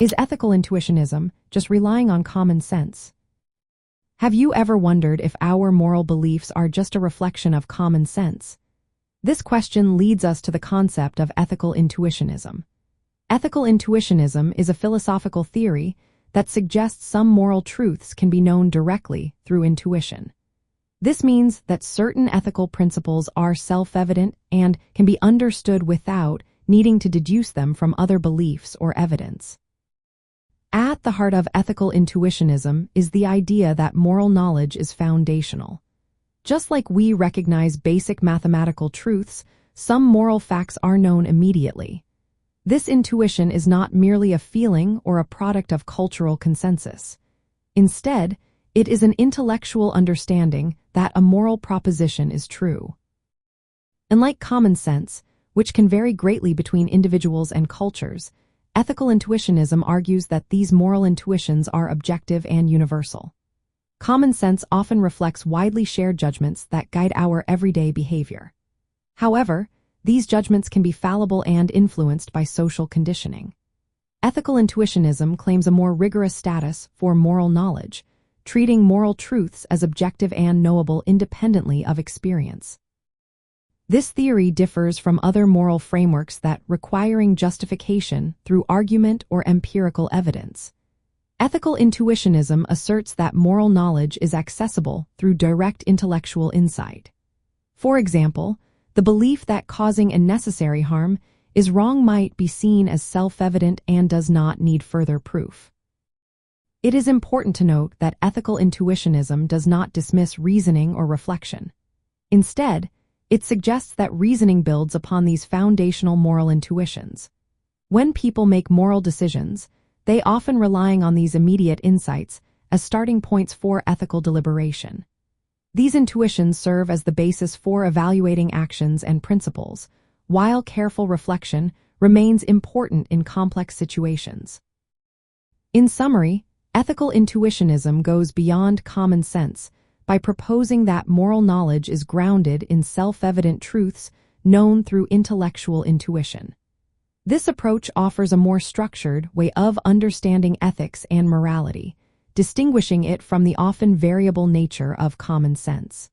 Is ethical intuitionism just relying on common sense? Have you ever wondered if our moral beliefs are just a reflection of common sense? This question leads us to the concept of ethical intuitionism. Ethical intuitionism is a philosophical theory that suggests some moral truths can be known directly through intuition. This means that certain ethical principles are self-evident and can be understood without needing to deduce them from other beliefs or evidence. At the heart of ethical intuitionism is the idea that moral knowledge is foundational. Just like we recognize basic mathematical truths, some moral facts are known immediately. This intuition is not merely a feeling or a product of cultural consensus. Instead, it is an intellectual understanding that a moral proposition is true. Unlike common sense, which can vary greatly between individuals and cultures, ethical intuitionism argues that these moral intuitions are objective and universal. Common sense often reflects widely shared judgments that guide our everyday behavior. However, these judgments can be fallible and influenced by social conditioning. Ethical intuitionism claims a more rigorous status for moral knowledge, treating moral truths as objective and knowable independently of experience. This theory differs from other moral frameworks that requiring justification through argument or empirical evidence. Ethical intuitionism asserts that moral knowledge is accessible through direct intellectual insight. For example, the belief that causing unnecessary harm is wrong might be seen as self-evident and does not need further proof. It is important to note that ethical intuitionism does not dismiss reasoning or reflection. Instead, it suggests that reasoning builds upon these foundational moral intuitions. When people make moral decisions, they often rely on these immediate insights as starting points for ethical deliberation. These intuitions serve as the basis for evaluating actions and principles, while careful reflection remains important in complex situations. In summary, ethical intuitionism goes beyond common sense by proposing that moral knowledge is grounded in self-evident truths known through intellectual intuition. This approach offers a more structured way of understanding ethics and morality, distinguishing it from the often variable nature of common sense.